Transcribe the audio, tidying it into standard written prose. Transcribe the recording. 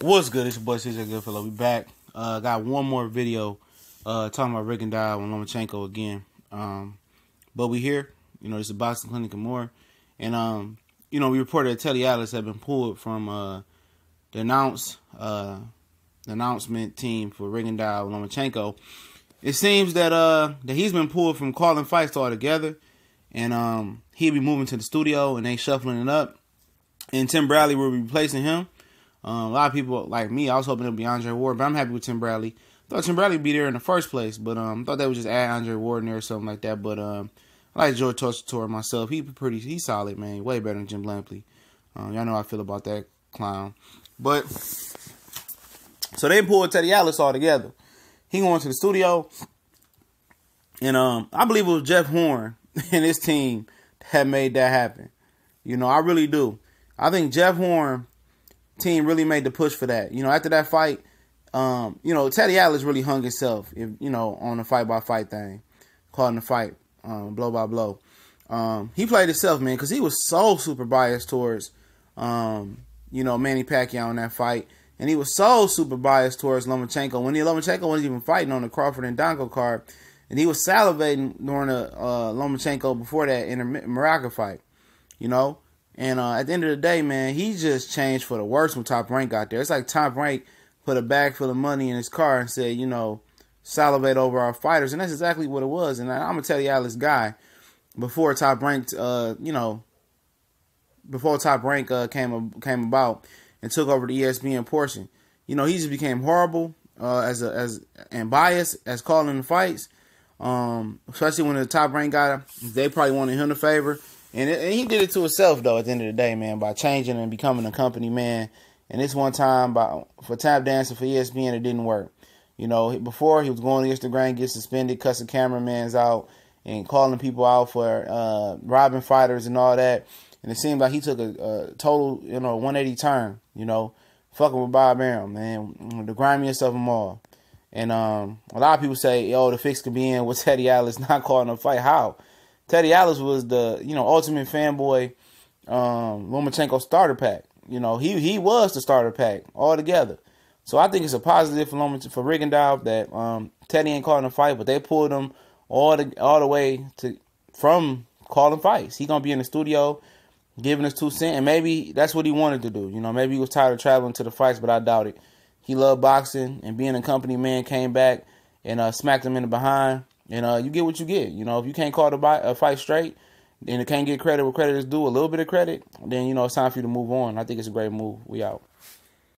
What's good? It's your boy CJ Goodfellow. We back. Got one more video talking about Rick and Dial and Lomachenko again. But we here. You know, it's a boxing clinic and more. And you know, we reported that Teddy Atlas had been pulled from the announcement team for Rick and Dial and Lomachenko. It seems that he's been pulled from calling fights altogether, and he'll be moving to the studio and they shuffling it up. And Tim Bradley will be replacing him. A lot of people, like me, I was hoping it would be Andre Ward, but I'm happy with Tim Bradley. Thought Tim Bradley would be there in the first place, but thought they would just add Andre Ward in there or something like that. But I like George Torture myself. He's solid, man. Way better than Jim Lampley. Y'all know how I feel about that clown. But so they pulled Teddy Atlas all together. He going to the studio, and I believe it was Jeff Horn and his team that made that happen. You know, I really do. I think Jeff Horn team really made the push for that. You know, after that fight, you know, Teddy Atlas really hung himself, on the fight-by-fight thing, calling the fight blow by blow. He played himself, man, because he was so super biased towards, Manny Pacquiao in that fight. And he was so super biased towards Lomachenko. When Lomachenko wasn't even fighting on the Crawford and Donko card. And he was salivating during the Lomachenko before that in the Maraca fight, you know. And at the end of the day, man, he just changed for the worse when Top Rank got there. It's like Top Rank put a bag full of money in his car and said, salivate over our fighters. And that's exactly what it was. And I'm a Teddy Atlas guy. Before Top Rank, came about and took over the ESPN portion, he just became horrible and biased as calling the fights. Especially when the Top Rank guy, they probably wanted him to favor. And he did it to himself, though, at the end of the day, man, by changing and becoming a company man. And this one time, for tap dancing for ESPN, it didn't work. Before he was going to Instagram, get suspended, cussing cameramans out, and calling people out for robbing fighters and all that. And it seemed like he took a total, 180 turn, fucking with Bob Arum, man, the grimiest of them all. And a lot of people say, the fix could be in with Teddy Atlas not calling a fight. How? Teddy Atlas was the, ultimate fanboy Lomachenko starter pack. He was the starter pack altogether. So I think it's a positive for Rick and Dial that Teddy ain't calling a fight, but they pulled him all the way from calling fights. He gonna be in the studio giving us 2 cents, and maybe that's what he wanted to do. Maybe he was tired of traveling to the fights, but I doubt it. He loved boxing, and being a company man, came back and smacked him in the behind. And you get what you get. If you can't call a fight straight, and it can't get credit where credit is due, a little bit of credit, then, it's time for you to move on. I think it's a great move. We out.